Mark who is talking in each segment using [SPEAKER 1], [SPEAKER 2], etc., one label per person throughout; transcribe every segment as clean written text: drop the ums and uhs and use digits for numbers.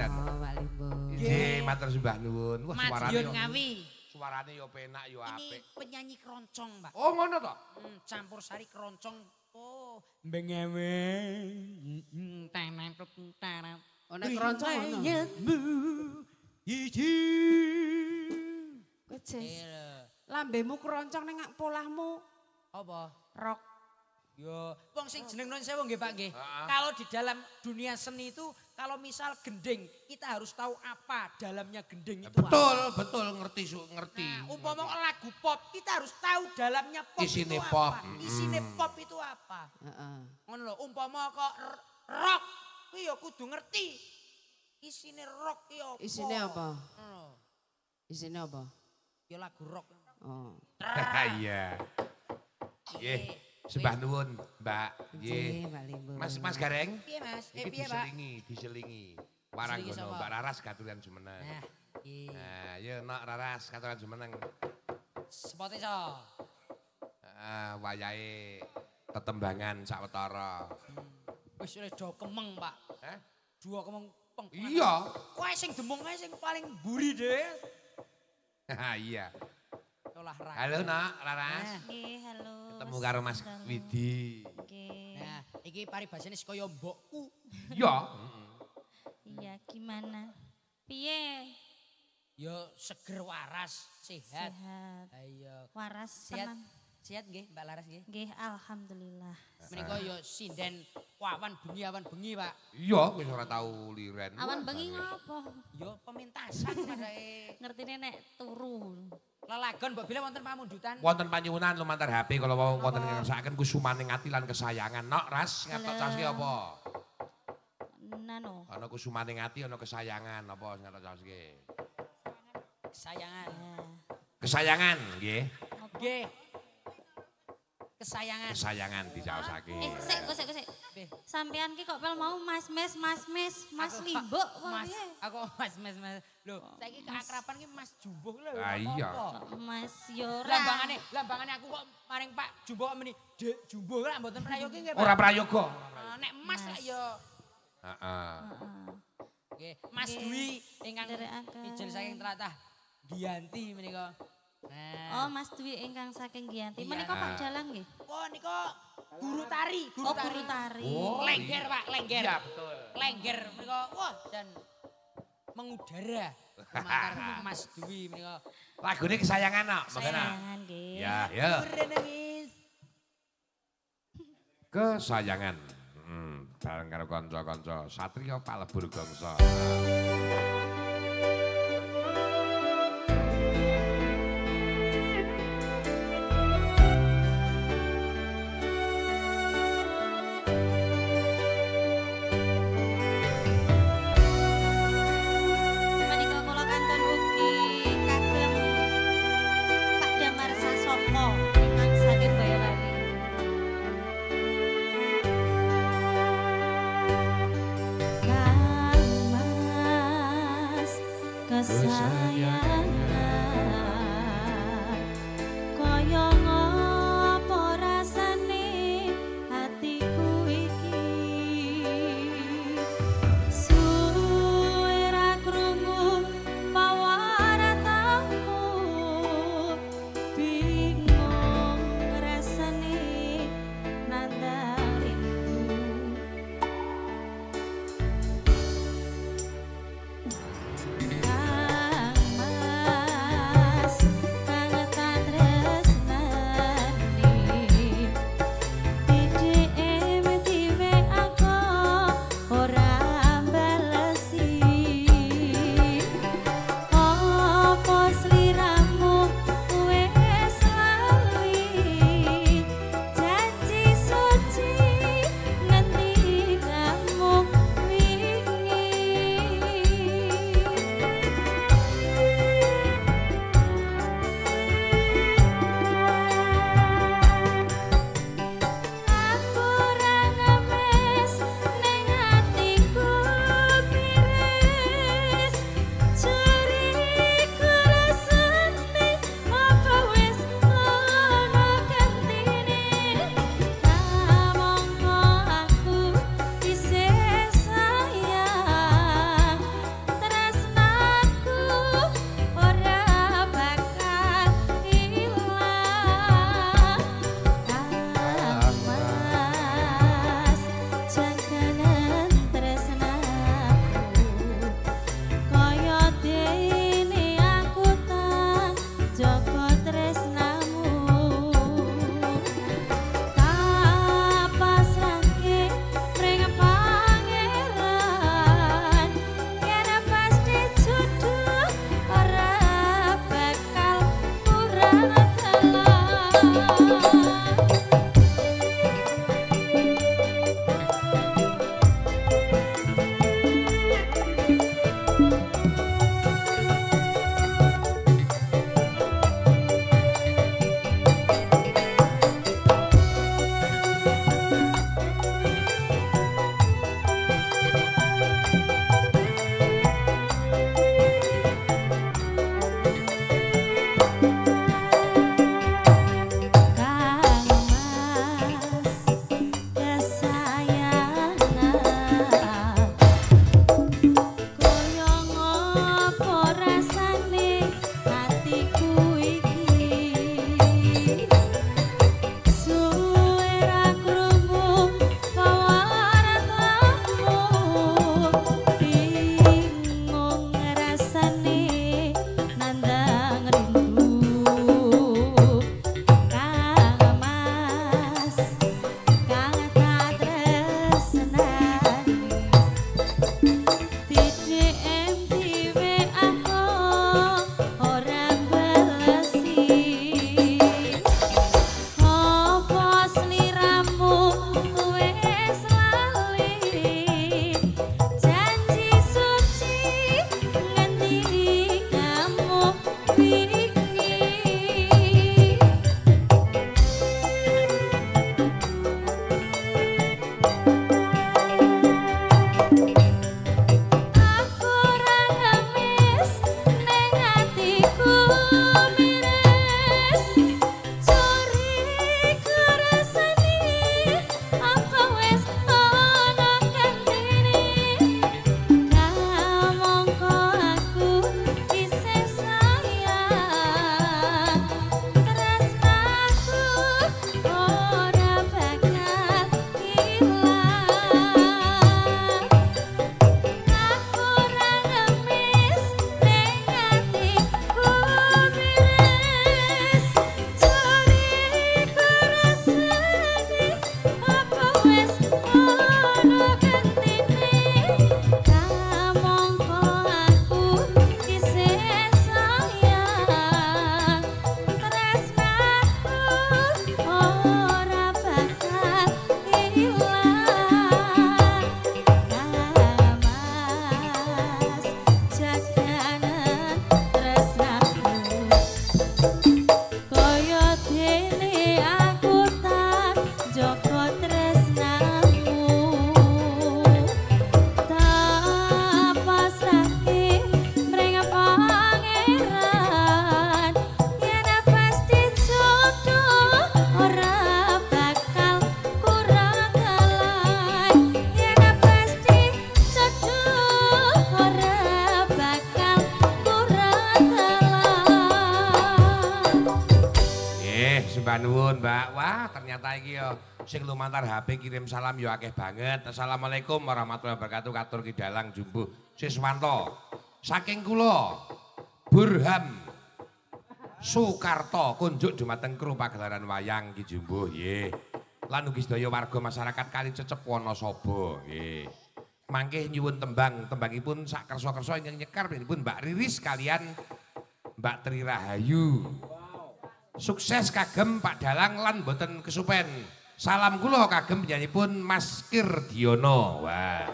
[SPEAKER 1] Jan.
[SPEAKER 2] Oh, Pak Limbo.
[SPEAKER 1] Nggih, matur sembah nuwun. Wah,
[SPEAKER 3] Madiun Ngawi.
[SPEAKER 1] Suarane yo penak yo
[SPEAKER 3] Ini
[SPEAKER 1] apik.
[SPEAKER 3] penyanyi keroncong, Mbak.
[SPEAKER 1] Oh, ngono to?
[SPEAKER 3] Campur sari keroncong. Oh, bengewe.
[SPEAKER 2] Oh, nek keroncong ngono.
[SPEAKER 3] Iki.
[SPEAKER 2] Kowe Jes. Lambemu keroncong ning polahmu
[SPEAKER 3] Apa?
[SPEAKER 2] rock.
[SPEAKER 3] Yo, wong sing jeneng nun sewu nggih Pak nggih. Kalau di dalam dunia seni itu kalau misal gending, kita harus tahu apa dalamnya gending itu
[SPEAKER 1] Betul,
[SPEAKER 3] apa.
[SPEAKER 1] betul ngerti ngerti.
[SPEAKER 3] Nah, umpama lagu pop, kita harus tahu dalamnya pop
[SPEAKER 1] Isine
[SPEAKER 3] itu
[SPEAKER 1] pop.
[SPEAKER 3] apa. Isine pop itu apa.
[SPEAKER 2] Heeh.
[SPEAKER 3] Ngono lho, umpama kok rock, kuwi ya kudu ngerti. Isine rock ki apa.
[SPEAKER 2] Isine apa?
[SPEAKER 3] Ngono.
[SPEAKER 2] Isine apa?
[SPEAKER 3] Ya lagu rock.
[SPEAKER 2] Oh.
[SPEAKER 1] Iya. Nggih, sembah nuwun, Mbak.
[SPEAKER 2] Nggih,
[SPEAKER 1] Nggih.
[SPEAKER 2] Pak Limbo.
[SPEAKER 1] Mas Gareng.
[SPEAKER 3] Piye Mas?
[SPEAKER 1] Iki
[SPEAKER 3] Piye Pak?
[SPEAKER 1] diselingi.
[SPEAKER 3] Diselingi
[SPEAKER 1] Waranggono
[SPEAKER 3] sapa?
[SPEAKER 1] Mbak Raras katuran jumeneng.
[SPEAKER 3] Nah, iki
[SPEAKER 1] Nah, ya nak Raras katuran jumeneng.
[SPEAKER 3] sepote so.
[SPEAKER 1] Wayahe tetembangan sawetara.
[SPEAKER 3] Wis do kemeng, Pak.
[SPEAKER 1] Hah?
[SPEAKER 3] Dua kemeng peng.
[SPEAKER 1] Iya.
[SPEAKER 3] Kowe sing demung ae sing paling mburi dhewe.
[SPEAKER 1] Iya.
[SPEAKER 3] Olahraga.
[SPEAKER 1] Halo nak Raras.
[SPEAKER 4] Nggih, halo.
[SPEAKER 1] Ketemu karo Mas Widi.
[SPEAKER 4] Nggih.
[SPEAKER 3] Nah, iki paribasane kaya mbokku.
[SPEAKER 1] Iya.
[SPEAKER 4] Iya, gimana? Piye?
[SPEAKER 3] Ya seger waras, sehat.
[SPEAKER 4] Sehat.
[SPEAKER 3] Ayo.
[SPEAKER 4] Waras
[SPEAKER 3] Sehat.
[SPEAKER 4] tenang.
[SPEAKER 3] Sehat nggih, Mbak Laras nggih.
[SPEAKER 4] Nggih, alhamdulillah.
[SPEAKER 3] Menika ya sinden awan bengi, Pak.
[SPEAKER 1] Iya, wis ora tau liren.
[SPEAKER 4] Awan bengi ngopo?
[SPEAKER 3] Ya pementasan padae.
[SPEAKER 4] Ngertine nek turu.
[SPEAKER 3] Lelagon mbok bile wonten pamundutan.
[SPEAKER 1] Wonten panyuwunan lumantar HP kalau mau wonten ngersakaken kusumaning ati lan kesayangan. Nok Ras, ngatok caske apa?
[SPEAKER 4] Nano.
[SPEAKER 1] Ana kusumaning ati ana kesayangan apa sing ngatok caske?
[SPEAKER 3] Kesayangan.
[SPEAKER 1] Kesayangan nggih.
[SPEAKER 3] Nggih. Kesayangan.
[SPEAKER 1] Kesayangan dicaosake.
[SPEAKER 4] Sik.
[SPEAKER 3] Nggih.
[SPEAKER 4] Sampean ki kok pel mau Mas
[SPEAKER 3] Aku,
[SPEAKER 4] Limbuk
[SPEAKER 3] Mas,
[SPEAKER 4] piye?
[SPEAKER 3] aku Mas. Lho, saiki keakraban ki Mas Jumbo lho.
[SPEAKER 1] Ah, iya.
[SPEAKER 4] Mas Yora.
[SPEAKER 3] Lambangane aku kok maring Pak Jumbo kok meni Dek Jumbo lah mboten prayogi nggih, Pak.
[SPEAKER 1] Ora prayoga.
[SPEAKER 3] Nek Mas lah ya.
[SPEAKER 1] Heeh.
[SPEAKER 3] Nggih, Mas
[SPEAKER 4] Nggih.
[SPEAKER 3] Dwi ingkang
[SPEAKER 4] Nderekaken.
[SPEAKER 3] mijil saking tlatah Giyanti menika.
[SPEAKER 4] Oh,
[SPEAKER 3] Nah,
[SPEAKER 4] Mas Dwi ingkang saking Giyanti.
[SPEAKER 3] Iya.
[SPEAKER 4] Menika Pak Dalang nggih?
[SPEAKER 3] oh nika guru tari,
[SPEAKER 4] Oh, guru tari.
[SPEAKER 1] Oh,
[SPEAKER 3] Lengger, Pak, lengger.
[SPEAKER 1] Iya, betul.
[SPEAKER 3] Lengger menika wah jan mengudara. Lumantar Mas Dwi menika.
[SPEAKER 1] Lagune kesayangan nok, mangkana.
[SPEAKER 4] Sayangan nggih.
[SPEAKER 1] Ya, ya.
[SPEAKER 3] Ora nangis.
[SPEAKER 1] Kesayangan. Bareng karo kanca-kanca Satria Palebur Gangsa.
[SPEAKER 4] Menika kula kantun ugi kagem Pak Damar Sasopo ingkang saking Boyolali. Kang Mas kesayangan kaya ngopo rasane hatiku iki suwe ra krungu pawaratamu bingung rasane nandharinmu Kang
[SPEAKER 1] sembah nuwun, Mbak. Wah, ternyata iki ya sing lumantar HP kirim salam ya akeh banget. Assalamualaikum warahmatullahi wabarakatuh. Katur Kidalang Jumbuh Siswanto. Saking kula Burham Soekarto kunjuk dumateng kru pagelaran wayang Ki Jumbuh nggih. Lan ugi sedaya warga masyarakat Kali Cecep Wonosobo nggih. Mangke nyuwun tembangipun sak kersa-kersa ingkang nyekar pun Mbak Riris kalian Mbak Tri Rahayu. Sukses kagem Pak Dalang lan boten kesupen. Salam kula kagem penyanyi Mas Kirdiono. Wah.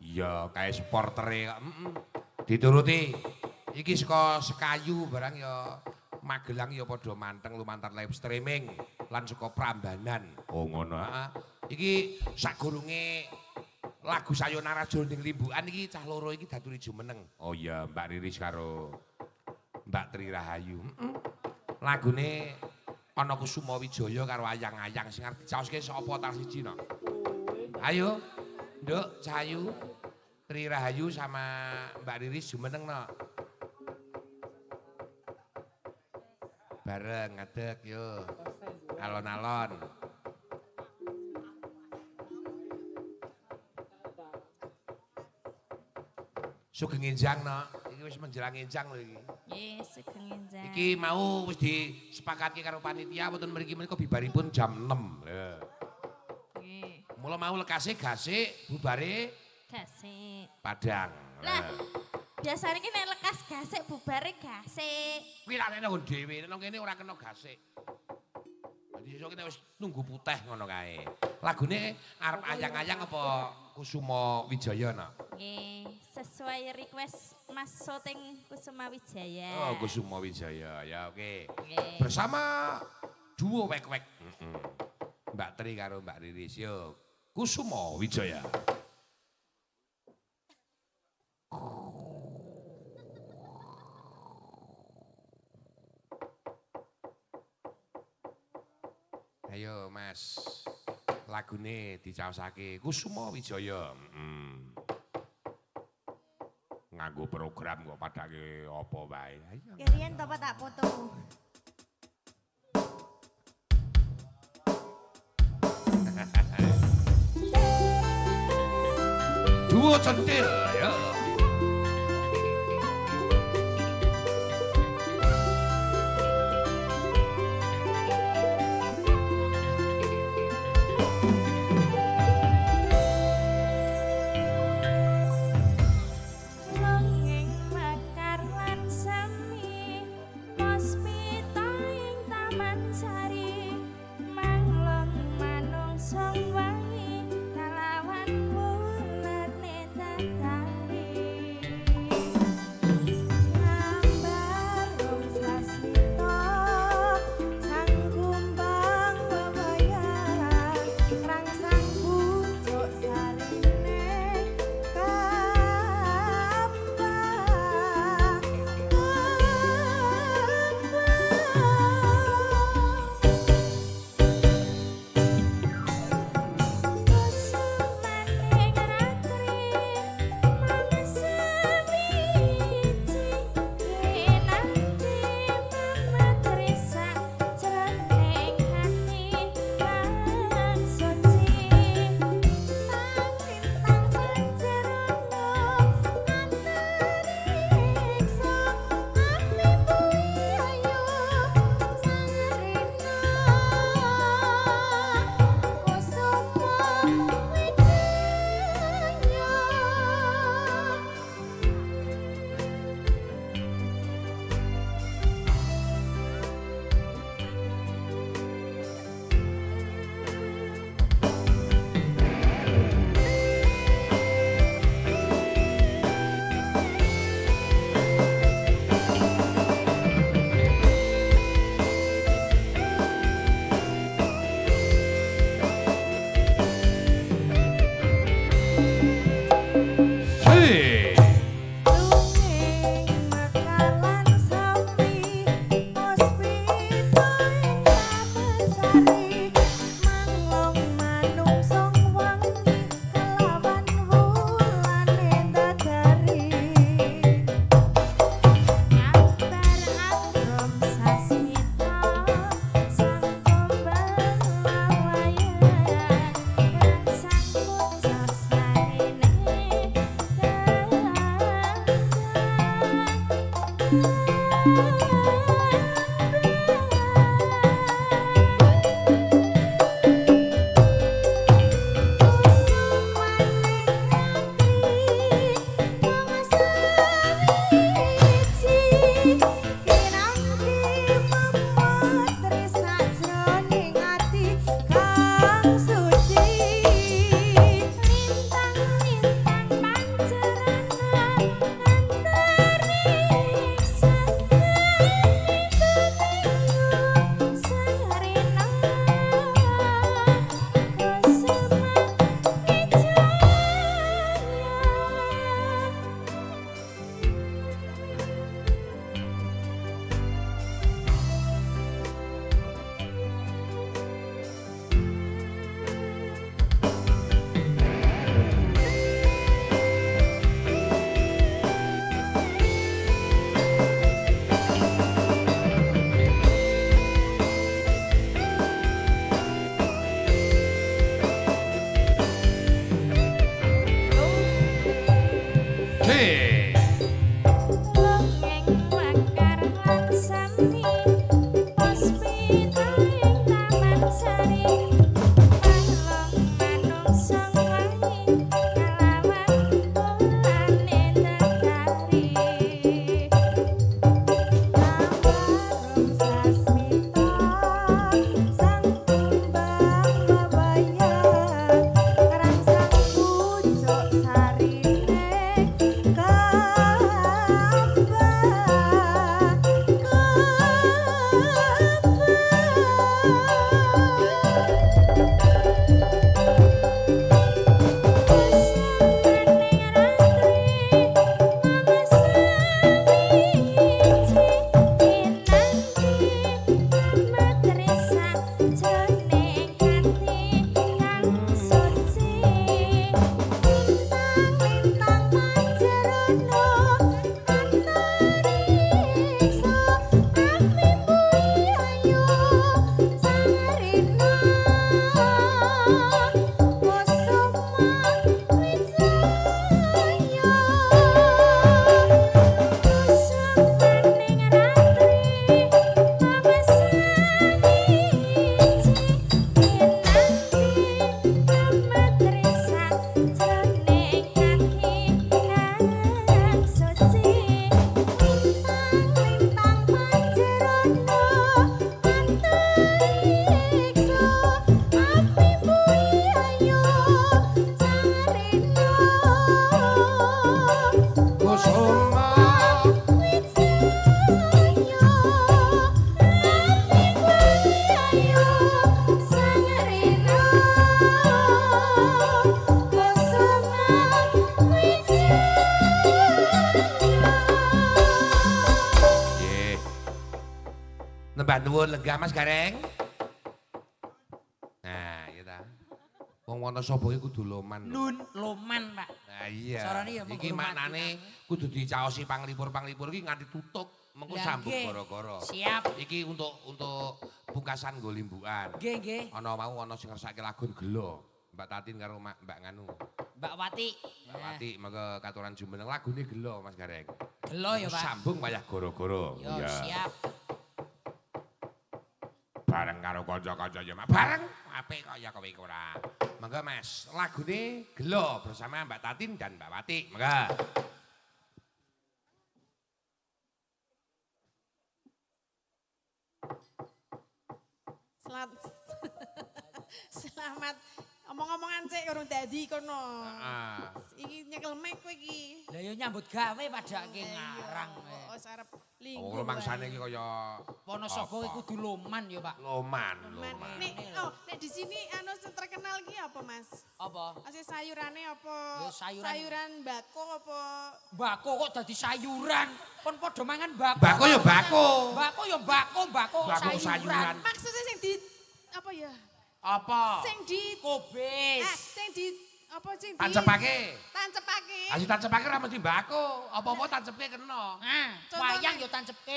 [SPEAKER 1] Iya, kae supportere kok. Dituruti. Iki saka Sekayu barang ya Magelang ya padha manteng lumantar live streaming lan saka Prambanan. Oh ngono. Iki sakgurunge lagu Sayonara Jroning Limbukan iki cah loro iki daturi jumeneng. Oh iya, Mbak Riris karo Mbak Tri Rahayu. Lagune ana Kusuma Wijaya karo ayang-ayang sing arep dicaoske sapa tar siji no. Ayo, Nduk, Cahayu, Tri Rahayu sama Mbak Riris jumeneng no. Bareng ngadeg yo. Alon-alon. Sugeng enjang no. Iki wis menjelang enjang lho iki.
[SPEAKER 4] Nggih, sugeng enjang.
[SPEAKER 1] Iki mau wis disepakatke karo panitia wonten mriki menika bibaripun jam 6. Lho.
[SPEAKER 4] Nggih.
[SPEAKER 1] Mula mau lekase gasik, bubare
[SPEAKER 4] Gasik.
[SPEAKER 1] Padang.
[SPEAKER 4] Lah, biasane ki nek lekas gasik bubare gasik.
[SPEAKER 1] Kuwi lak nek nggon dhewe, nek kene ora kena gasik. Dadi iso kene wis nunggu putih ngono kae. Lagune arep ayang-ayang apa Kusuma Wijaya no?
[SPEAKER 4] Nggih, sesuai request Mas Soting Kusuma Wijaya.
[SPEAKER 1] Oh, Kusuma Wijaya. Ya oke.
[SPEAKER 4] Nggih.
[SPEAKER 1] Bersama duo wek-wek. Mbak Tri karo Mbak Riris yo. Kusuma Wijaya. Ayo Mas, lagune dicaosake Kusuma Wijaya. Nganggo program kok padake apa wae. Ayo.
[SPEAKER 4] Kirian to tak foto.
[SPEAKER 1] Duo centil ya.
[SPEAKER 4] Longing mekar lan semi, mospita ing taman sari, manglong manungsong wangi, kalawan bulet netatari. Ngambar rum sasmita, sang kumbang wewayan, rangsang pucuk sarine,
[SPEAKER 1] nuwun lega Mas Gareng. Nah, iya ta. Wong Wonosobo iki kudu loman.
[SPEAKER 3] Nun loman, Pak.
[SPEAKER 1] Nah iya.
[SPEAKER 3] Sorone ya
[SPEAKER 1] Iki
[SPEAKER 3] menghormati
[SPEAKER 1] maknane
[SPEAKER 3] kamu.
[SPEAKER 1] kudu dicaosi panglipur-panglipur iki nganti tutuk. Mengko
[SPEAKER 3] Lah,
[SPEAKER 1] sambung
[SPEAKER 3] nggih.
[SPEAKER 1] gara-gara.
[SPEAKER 3] Siap.
[SPEAKER 1] Iki untuk pungkasan nggo limbukan.
[SPEAKER 3] Nggih, nggih.
[SPEAKER 1] Ana mau ana sing ngersake lagun gelo. Mbak Tatin karo Mbak Nganu.
[SPEAKER 3] Mbak Wati.
[SPEAKER 1] Mbak Wati mengko katuran jumeneng lagune gelo Mas Gareng.
[SPEAKER 3] Gelo ya, Pak.
[SPEAKER 1] Sambung wayah goro-goro.
[SPEAKER 3] Yo, siap.
[SPEAKER 1] Bareng karo kanca-kanca ya, Mak. Bareng apik kaya kowe iku ora. Monggo Mas, lagune gelo bersama Mbak Tatin dan Mbak Wati. Monggo.
[SPEAKER 2] Selamat omong-omongan sik urung dadi kono.
[SPEAKER 1] Heeh.
[SPEAKER 2] Iki nyekel mic kowe iki.
[SPEAKER 3] Lah yo nyambut gawe padake ngarang.
[SPEAKER 2] Oh, sarep
[SPEAKER 1] Oh,
[SPEAKER 2] linggo.
[SPEAKER 1] mangsane iki kaya
[SPEAKER 3] Wonosobo
[SPEAKER 1] apa?
[SPEAKER 3] kudu loman yo, Pak.
[SPEAKER 1] Loman.
[SPEAKER 2] Nek di sini anu sing terkenal ki apa, Mas?
[SPEAKER 3] Apa?
[SPEAKER 2] Asih sayurane apa?
[SPEAKER 3] Ya, sayuran.
[SPEAKER 2] Sayuran bako apa?
[SPEAKER 3] Bako kok dadi sayuran. Kon padha mangan bako.
[SPEAKER 1] Bako ya bako.
[SPEAKER 3] Bako ya bako, bako
[SPEAKER 1] Bako sayuran.
[SPEAKER 3] sayuran.
[SPEAKER 2] Maksudnya sing di apa ya?
[SPEAKER 1] Apa?
[SPEAKER 2] Sing di
[SPEAKER 3] Kobis.
[SPEAKER 2] sing di apa sing di
[SPEAKER 1] Tancepake.
[SPEAKER 2] tancepake.
[SPEAKER 1] Asih tancepake ora mesti bako. Apa-apa tancepke kena.
[SPEAKER 3] Nah, wayang yo tancepke.